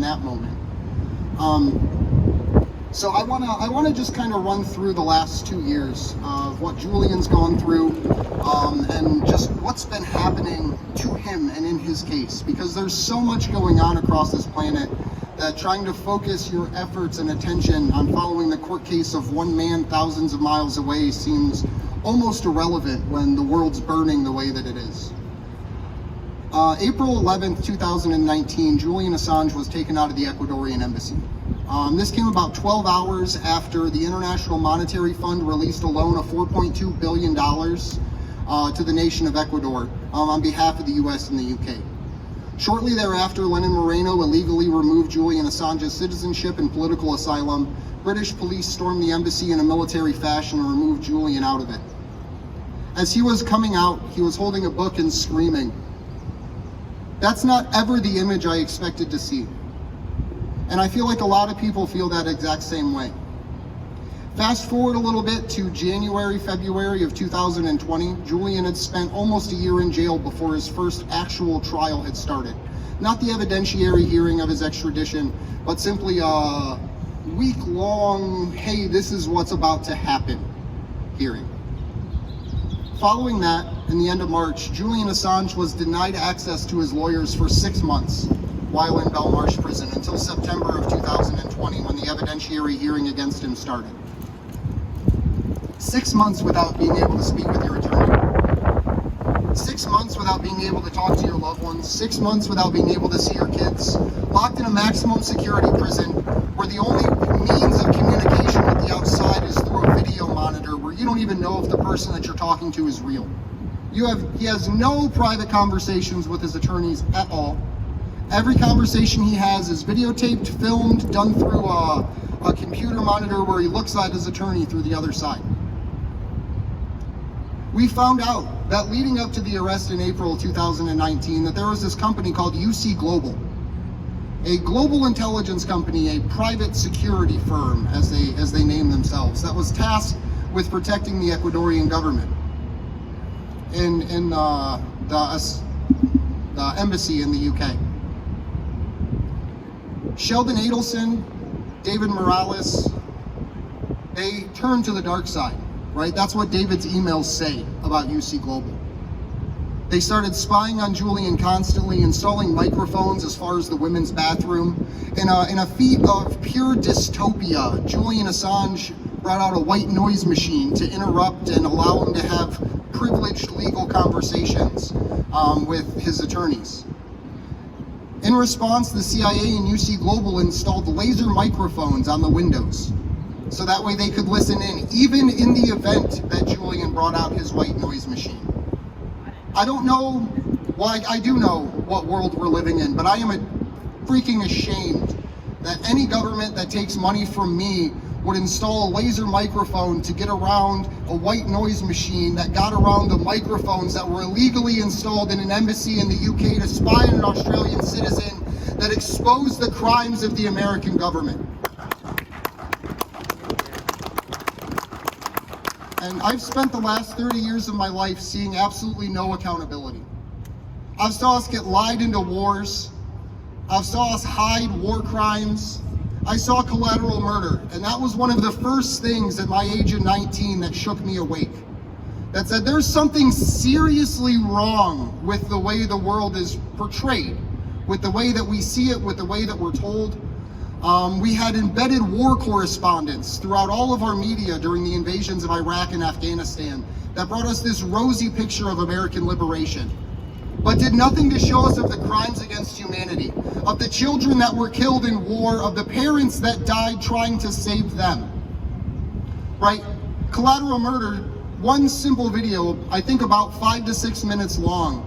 that moment. So I wanna just kind of run through the last 2 years of what Julian's gone through, and just what's been happening to him and in his case, because there's so much going on across this planet that trying to focus your efforts and attention on following the court case of one man thousands of miles away seems almost irrelevant when the world's burning the way that it is. April 11th, 2019, Julian Assange was taken out of the Ecuadorian embassy. This came about 12 hours after the International Monetary Fund released a loan of $4.2 billion to the nation of Ecuador on behalf of the US and the UK. Shortly thereafter, Lenin Moreno illegally removed Julian Assange's citizenship and political asylum. British police stormed the embassy in a military fashion and removed Julian out of it. As he was coming out, he was holding a book and screaming. That's not ever the image I expected to see. And I feel like a lot of people feel that exact same way. Fast forward a little bit to February of 2020, Julian had spent almost a year in jail before his first actual trial had started. Not the evidentiary hearing of his extradition, but simply a week-long, hey, this is what's about to happen hearing. Following that, in the end of March, Julian Assange was denied access to his lawyers for 6 months while in Belmarsh prison until September of 2020 when the evidentiary hearing against him started. 6 months without being able to speak with your attorney. 6 months without being able to talk to your loved ones. 6 months without being able to see your kids. Locked in a maximum security prison where the only means of communication with the outside is through a video monitor where you don't even know if the person that you're talking to is real. He has no private conversations with his attorneys at all. Every conversation he has is videotaped, filmed, done through a computer monitor where he looks at his attorney through the other side. We found out that leading up to the arrest in April 2019 that there was this company called UC Global, a global intelligence company, a private security firm as they name themselves, that was tasked with protecting the Ecuadorian government in the embassy in the UK. Sheldon Adelson, David Morales, they turned to the dark side, right? That's what David's emails say about UC Global. They started spying on Julian constantly, installing microphones as far as the women's bathroom. In a feat of pure dystopia, Julian Assange brought out a white noise machine to interrupt and allow him to have privileged legal conversations with his attorneys. In response, the CIA and UC Global installed laser microphones on the windows, so that way they could listen in, even in the event that Julian brought out his white noise machine. I don't know, well, I do know what world we're living in, but I am freaking ashamed that any government that takes money from me would install a laser microphone to get around a white noise machine that got around the microphones that were illegally installed in an embassy in the UK to spy on an Australian citizen that exposed the crimes of the American government. And I've spent the last 30 years of my life seeing absolutely no accountability. I've saw us get lied into wars. I've saw us hide war crimes. I saw collateral murder, and that was one of the first things at my age of 19 that shook me awake. That said, there's something seriously wrong with the way the world is portrayed, with the way that we see it, with the way that we're told. We had embedded war correspondents throughout all of our media during the invasions of Iraq and Afghanistan that brought us this rosy picture of American liberation, but did nothing to show us of the crimes against humanity, of the children that were killed in war, of the parents that died trying to save them, right? Collateral murder, one simple video, I think about 5 to 6 minutes long,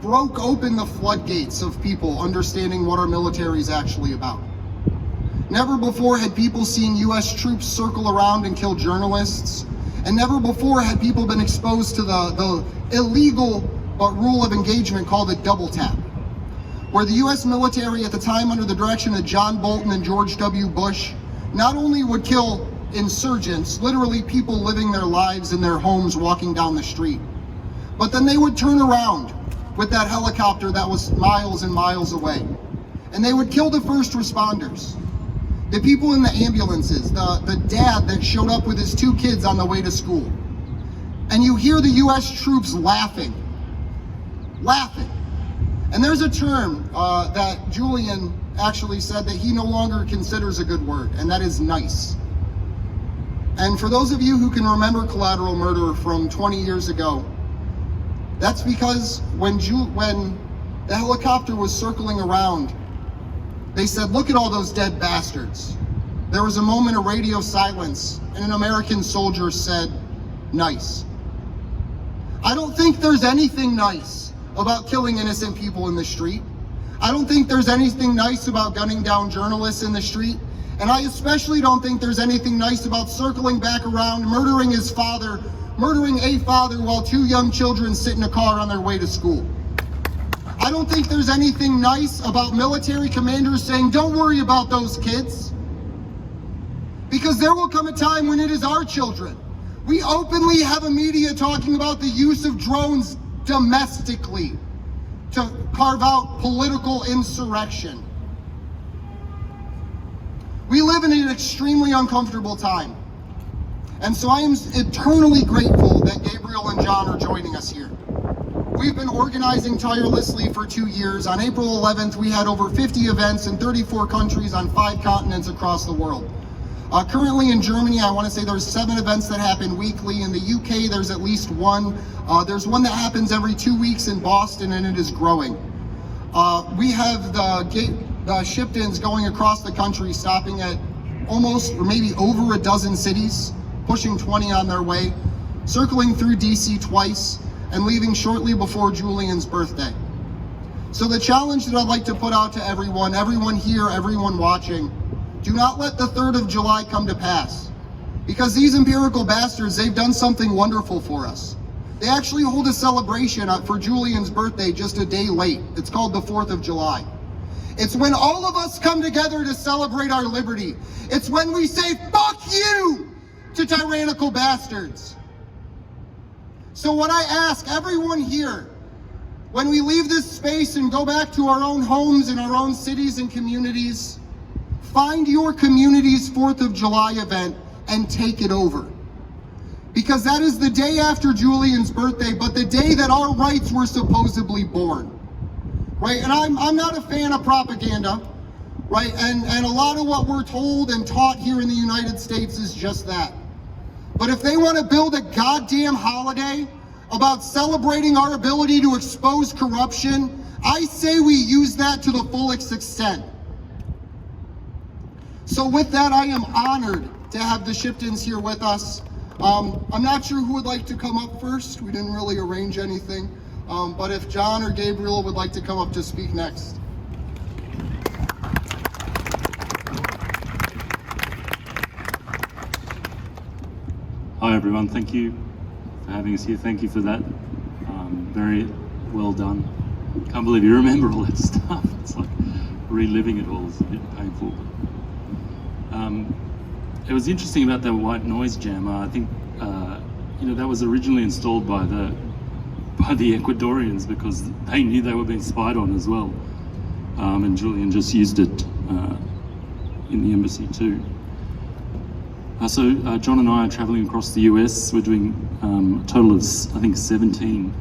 broke open the floodgates of people understanding what our military is actually about. Never before had people seen US troops circle around and kill journalists, and never before had people been exposed to the illegal but rule of engagement called a double tap, where the US military at the time under the direction of John Bolton and George W. Bush not only would kill insurgents, literally people living their lives in their homes walking down the street, but then they would turn around with that helicopter that was miles and miles away And they would kill the first responders, the people in the ambulances, the dad that showed up with his 2 kids on the way to school. And you hear the US troops laughing. And there's a term that Julian actually said that he no longer considers a good word, and that is nice. And for those of you who can remember Collateral Murder from 20 years ago, that's because when the helicopter was circling around, they said, "Look at all those dead bastards." There was a moment of radio silence, and an American soldier said, "Nice." I don't think there's anything nice about killing innocent people in the street. I don't think there's anything nice about gunning down journalists in the street. And I especially don't think there's anything nice about circling back around, murdering a father while 2 young children sit in a car on their way to school. I don't think there's anything nice about military commanders saying, "Don't worry about those kids." Because there will come a time when it is our children. We openly have a media talking about the use of drones domestically to carve out political insurrection. We live in an extremely uncomfortable time. And so I am eternally grateful that Gabriel and John are joining us here. We've been organizing tirelessly for 2 years. On April 11th, we had over 50 events in 34 countries on 5 continents across the world. Currently in Germany, I want to say there's 7 events that happen weekly. In the UK, there's at least 1. There's one that happens every 2 weeks in Boston, and it is growing. We have the Shiptons going across the country, stopping at almost or maybe over a dozen cities, pushing 20 on their way, circling through DC twice, and leaving shortly before Julian's birthday. So the challenge that I'd like to put out to everyone here, everyone watching, do not let the 3rd of July come to pass. Because these empirical bastards, they've done something wonderful for us. They actually hold a celebration for Julian's birthday just a day late. It's called the 4th of July. It's when all of us come together to celebrate our liberty. It's when we say, "Fuck you," to tyrannical bastards. So what I ask everyone here, when we leave this space and go back to our own homes and our own cities and communities, find your community's 4th of July event and take it over. Because that is the day after Julian's birthday, but the day that our rights were supposedly born. Right? And I'm not a fan of propaganda, right? And a lot of what we're told and taught here in the United States is just that. But if they want to build a goddamn holiday about celebrating our ability to expose corruption, I say we use that to the fullest extent. So with that, I am honored to have the Shiptons here with us. I'm not sure who would like to come up first. We didn't really arrange anything. But if John or Gabriel would like to come up to speak next. Hi everyone, thank you for having us here. Thank you for that. Very well done. Can't believe you remember all that stuff. It's like reliving it all is a bit painful. It was interesting about the white noise jammer. I think that was originally installed by the Ecuadorians because they knew they were being spied on as well, and Julian just used it in the embassy too. So John and I are traveling across the US. We're doing a total of I think 17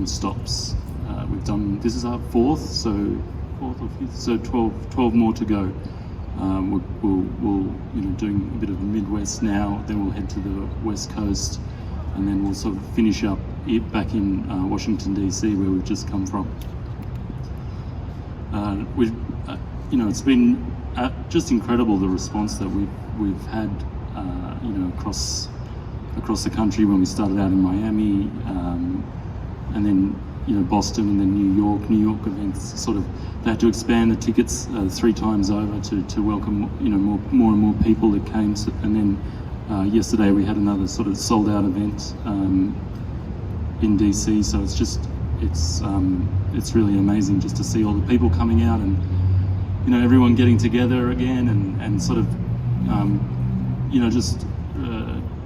stops. We've done, this is our 4th, so 4th or 5th, so 12 more to go. We'll doing a bit of the Midwest now, then we'll head to the West Coast, and then we'll sort of finish up back in Washington DC, where we've just come from. It's been just incredible, the response that we've had, across the country. When we started out in Miami, and then Boston, and then New York events. Sort of they had to expand the tickets 3 times over to welcome more and more people that came. And then yesterday we had another sort of sold out event in DC. So it's really amazing just to see all the people coming out and everyone getting together again and sort of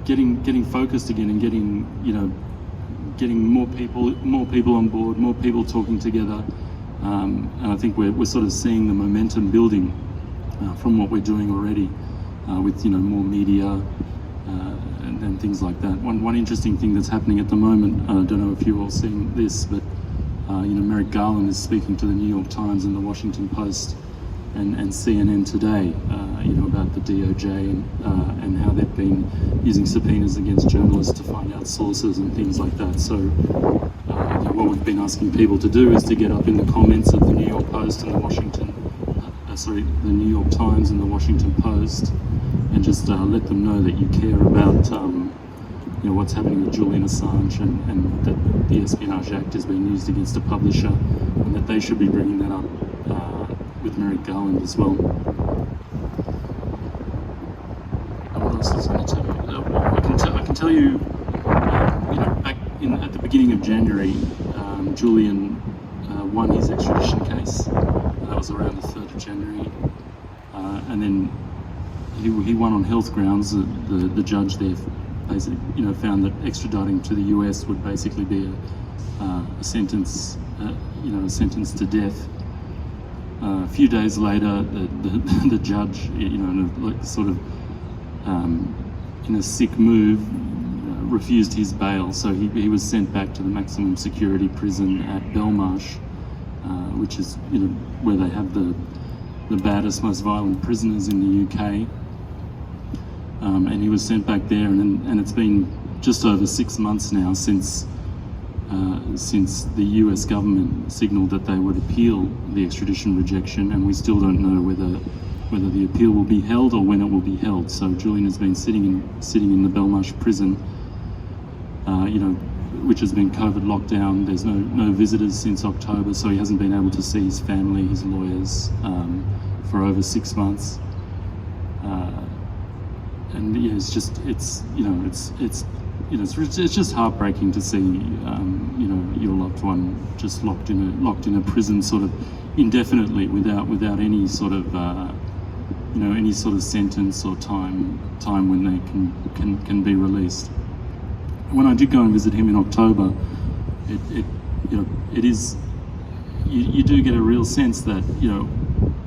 getting focused again and getting more people on board, more people talking together, And I think we're sort of seeing the momentum building from what we're doing already with more media and things like that. One interesting thing that's happening at the moment, I don't know if you've all seen this, but Merrick Garland is speaking to the New York Times and the Washington Post and CNN today, about the DOJ and how they've been using subpoenas against journalists to find out sources and things like that. So what we've been asking people to do is to get up in the comments of the New York Post and the New York Times and the Washington Post, and just let them know that you care about what's happening with Julian Assange and that the Espionage Act is being used against a publisher, and that they should be bringing that up with Merrick Garland as well. And what else is going to tell you? I can tell you, back at the beginning of January, Julian won his extradition case. That was around the 3rd of January, and then he won on health grounds. The judge there basically, found that extraditing to the US would basically be a sentence, a sentence to death. A few days later, the judge, in a sick move, refused his bail, so he was sent back to the maximum security prison at Belmarsh, which is where they have the baddest, most violent prisoners in the UK. And he was sent back there, and it's been just over 6 months now since the US government signalled that they would appeal the extradition rejection, and we still don't know whether the appeal will be held or when it will be held. So Julian has been sitting in the Belmarsh prison, which has been COVID lockdown. There's no visitors since October, so he hasn't been able to see his family, his lawyers, for over 6 months. And yeah, it's just heartbreaking to see your loved one just locked in a prison sort of indefinitely without any sort of any sort of sentence or time when they can be released. When I did go and visit him in October, it is you do get a real sense that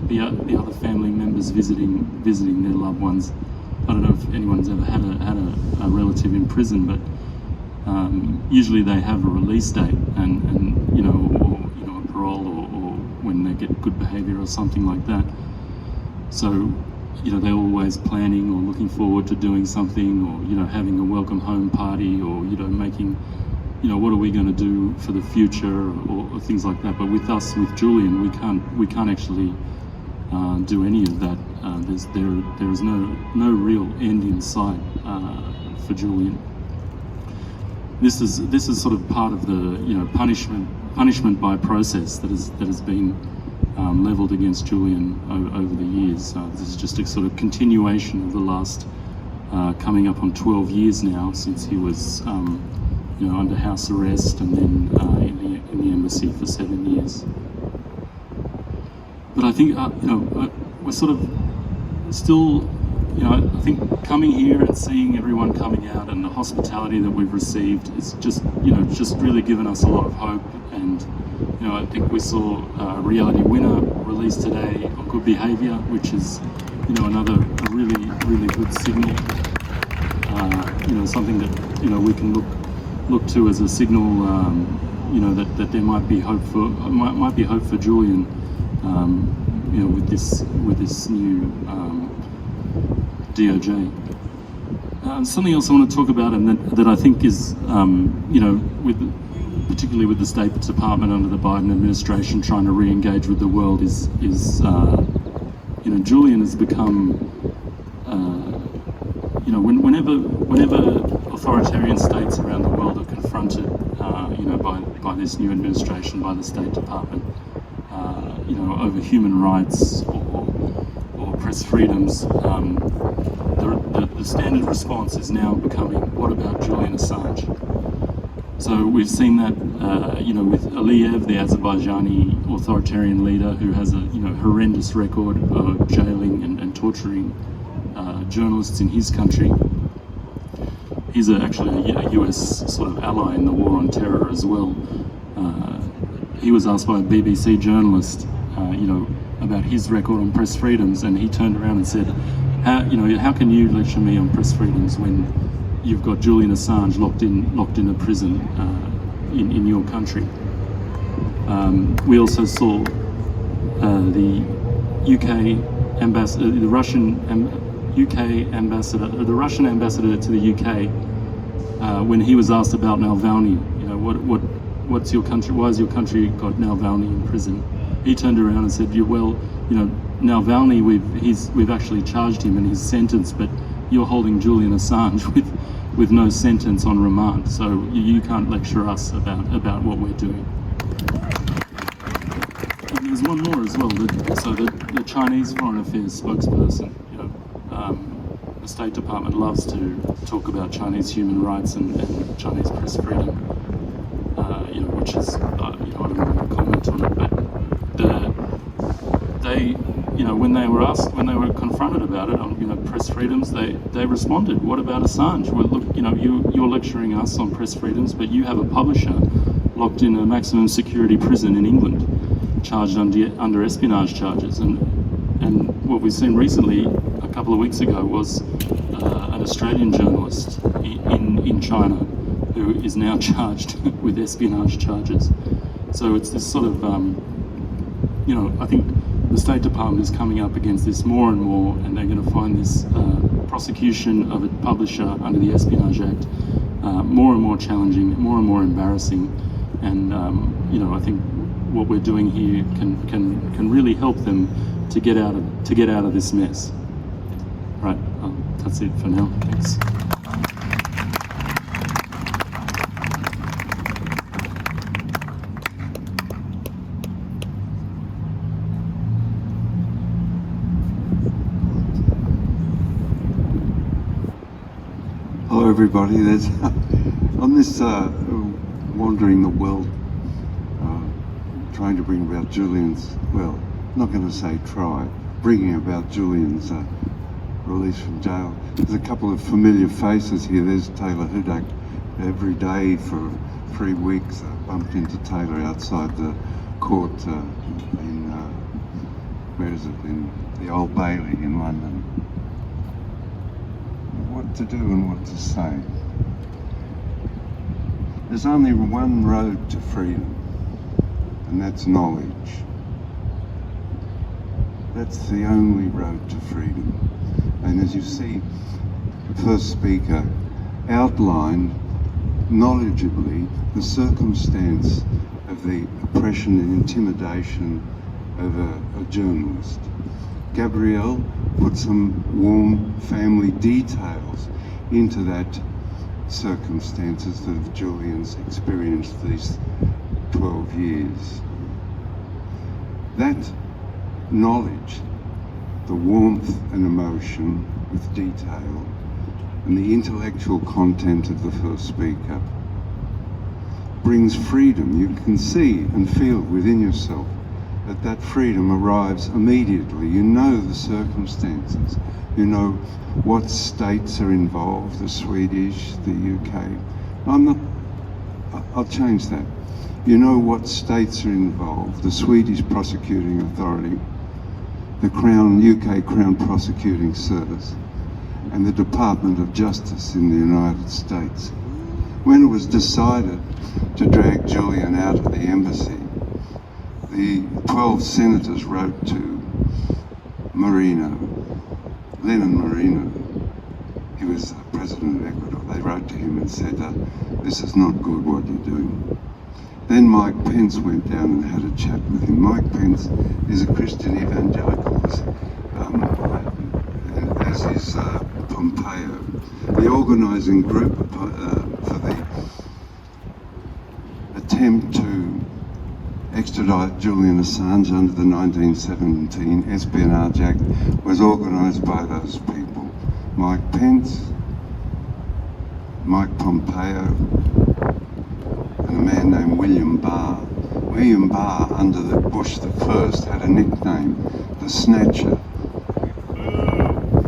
the other family members visiting their loved ones. I don't know if anyone's ever had a relative in prison, but usually they have a release date and or a parole or when they get good behaviour or something like that. So they're always planning or looking forward to doing something, or having a welcome home party, or making what are we going to do for the future, or things like that. But with Julian, we can't actually do any of that. There is no real end in sight for Julian. This is sort of part of the punishment by process that has been levelled against Julian over the years. This is just a sort of continuation of the last coming up on 12 years now since he was under house arrest and then in the embassy for 7 years. But I think we're sort of still, I think coming here and seeing everyone coming out and the hospitality that we've received is just really given us a lot of hope. And I think we saw Reality Winner released today on good behaviour, which is another really good signal. Something that we can look to as a signal. That there might be hope for Julian. With this new DOJ. Something else I want to talk about, and that I think is, particularly with the State Department under the Biden administration trying to re-engage with the world, is Julian has become, whenever authoritarian states around the world are confronted, by this new administration, by the State Department, over human rights or press freedoms, the standard response is now becoming, what about Julian Assange? So we've seen that, with Aliyev, the Azerbaijani authoritarian leader who has a horrendous record of jailing and torturing journalists in his country. He's actually a US sort of ally in the war on terror as well. he was asked by a BBC journalist, about his record on press freedoms, and he turned around and said, how can you lecture me on press freedoms when you've got Julian Assange locked in a prison in your country? We also saw the UK ambassador, the Russian ambassador to the UK, when he was asked about Navalny, what's your country? Why has your country got Navalny in prison? He turned around and said, Navalny, we've actually charged him and he's sentenced, but you're holding Julian Assange with no sentence on remand, so you can't lecture us about what we're doing. And there's one more as well. The Chinese Foreign Affairs spokesperson, the State Department loves to talk about Chinese human rights and Chinese press freedom, which is, I don't want to comment on it, but when they were confronted about it on, press freedoms, they responded, what about Assange? Well, look, you're lecturing us on press freedoms, but you have a publisher locked in a maximum security prison in England, charged under espionage charges. And what we've seen recently, a couple of weeks ago, was an Australian journalist in China who is now charged with espionage charges. So it's this sort of, I think the State Department is coming up against this more and more, and they're going to find this prosecution of a publisher under the Espionage Act more and more challenging, more and more embarrassing. And I think what we're doing here can really help them to get out of this mess. Right, that's it for now. Thanks. Hello everybody, there's on this wandering the world, trying to bring about Julian's, well, not going to say try, bringing about Julian's release from jail. There's a couple of familiar faces here. There's Taylor Hudak. Every day for 3 weeks I bumped into Taylor outside the court in the Old Bailey in London. What to do and what to say. There's only one road to freedom, and that's knowledge. That's the only road to freedom. And as you see, the first speaker outlined knowledgeably the circumstance of the oppression and intimidation of a journalist. Gabriel put some warm family details into that circumstances that Julian's experienced these 12 years. That knowledge, the warmth and emotion with detail, and the intellectual content of the first speaker brings freedom. You can see and feel within yourself that freedom arrives immediately. You know the circumstances. You know what states are involved, the Swedish, the UK. I'll change that. You know what states are involved, the Swedish prosecuting authority, the UK Crown Prosecuting Service, and the Department of Justice in the United States. When it was decided to drag Julian out of the embassy, the 12 senators wrote to Lenin Moreno. He was president of Ecuador. They wrote to him and said, this is not good what you're doing. Then Mike Pence went down and had a chat with him. Mike Pence is a Christian evangelical, as is Pompeo. The organising group for the attempt to extradite Julian Assange under the 1917 Espionage Act was organised by those people. Mike Pence, Mike Pompeo, and a man named William Barr. William Barr, under the Bush the First, had a nickname, the Snatcher,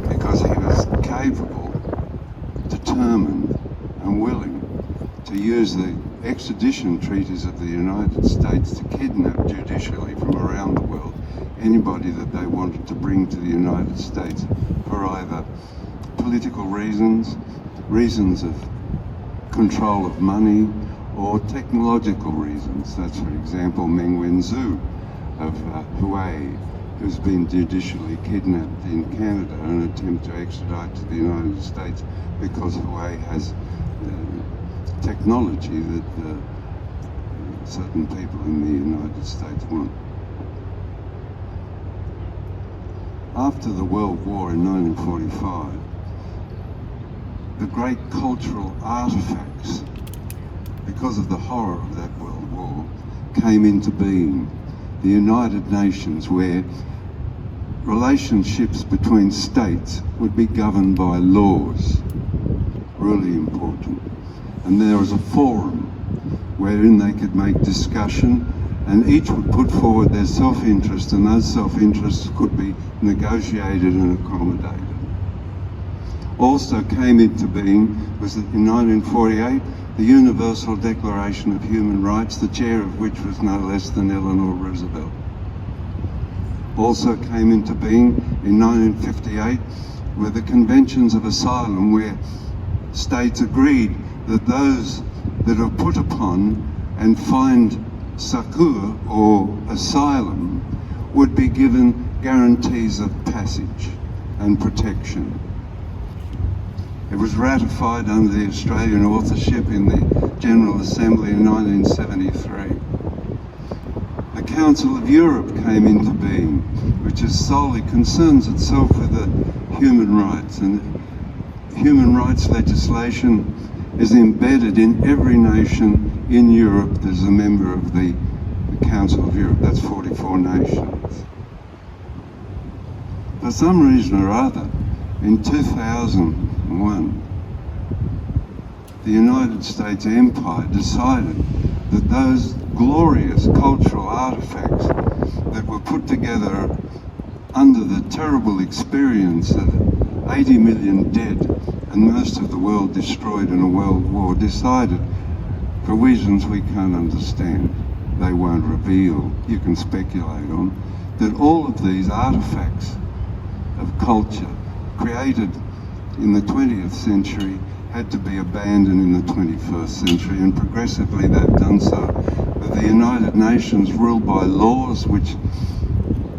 because he was capable, determined and willing to use the extradition treaties of the United States to kidnap judicially from around the world anybody that they wanted to bring to the United States for either political reasons, reasons of control of money, or technological reasons. That's, for example, Meng Wanzhou of Huawei, who's been judicially kidnapped in Canada in an attempt to extradite to the United States because Huawei has technology that certain people in the United States want. After the World War in 1945, the great cultural artifacts, because of the horror of that World War, came into being. The United Nations, where relationships between states would be governed by laws, really important. And there was a forum wherein they could make discussion, and each would put forward their self-interest, and those self-interests could be negotiated and accommodated. Also came into being was that in 1948, the Universal Declaration of Human Rights, the chair of which was no less than Eleanor Roosevelt. Also came into being in 1958 were the Conventions of Asylum, where states agreed that those that are put upon and find succour or asylum would be given guarantees of passage and protection. It was ratified under the Australian authorship in the General Assembly in 1973. The Council of Europe came into being, which is solely concerns itself with the human rights, and human rights legislation is embedded in every nation in Europe that is a member of the Council of Europe. That's 44 nations. For some reason or other, in 2001, the United States Empire decided that those glorious cultural artifacts that were put together under the terrible experience of 80 million dead and most of the world destroyed in a world war, decided, for reasons we can't understand, they won't reveal, you can speculate on, that all of these artifacts of culture created in the 20th century had to be abandoned in the 21st century, and progressively they've done so. But the United Nations, ruled by laws which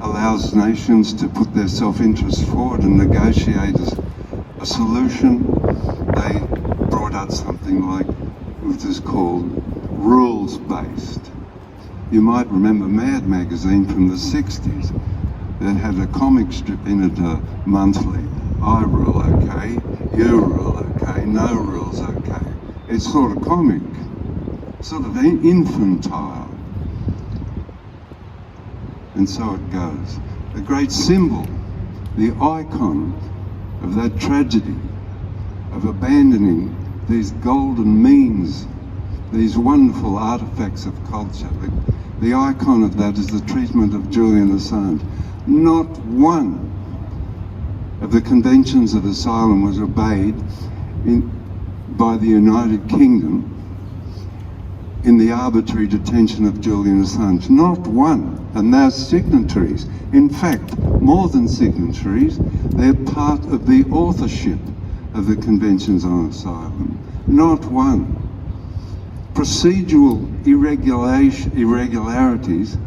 allows nations to put their self-interest forward and negotiate a solution, they brought out something like, which is called rules-based. You might remember Mad magazine from the 60s that had a comic strip in it monthly. I rule okay, you rule okay, no rules okay. It's sort of comic, sort of infantile. And so it goes. The great symbol, the icon of that tragedy of abandoning these golden means, these wonderful artifacts of culture. The icon of that is the treatment of Julian Assange. Not one of the conventions of asylum was obeyed by the United Kingdom in the arbitrary detention of Julian Assange. Not one. And they're signatories. In fact, more than signatories, they're part of the authorship of the Conventions on Asylum. Not one. Procedural irregularities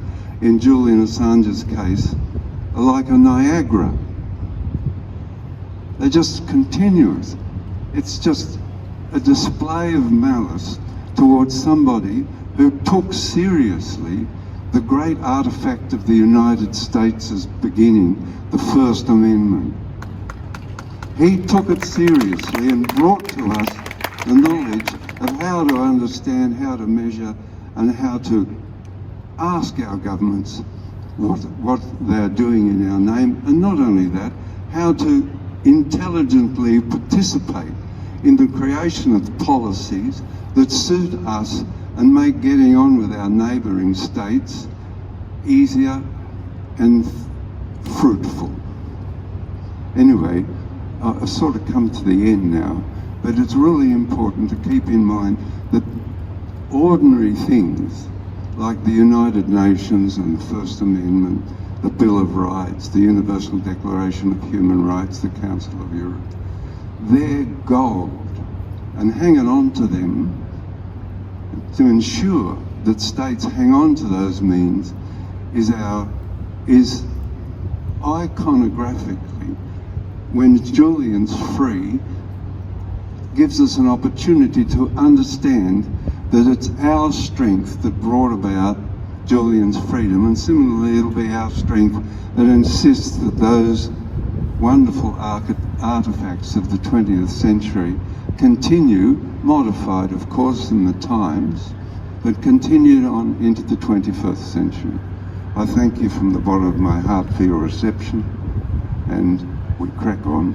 in Julian Assange's case are like a Niagara. They're just continuous. It's just a display of malice towards somebody who took seriously the great artifact of the United States' beginning, the First Amendment. He took it seriously and brought to us the knowledge of how to understand, how to measure, and how to ask our governments what they're doing in our name, and not only that, how to intelligently participate in the creation of policies that suit us and make getting on with our neighbouring states easier and fruitful. Anyway, I've sort of come to the end now, but it's really important to keep in mind that ordinary things like the United Nations and the First Amendment, the Bill of Rights, the Universal Declaration of Human Rights, the Council of Europe, they're gold, and hanging on to them to ensure that states hang on to those means is iconographically, when Julian's free, gives us an opportunity to understand that it's our strength that brought about Julian's freedom, and similarly it'll be our strength that insists that those wonderful artifacts of the 20th century continue, modified of course in the times, but continued on into the 21st century. I thank you from the bottom of my heart for your reception, and we crack on.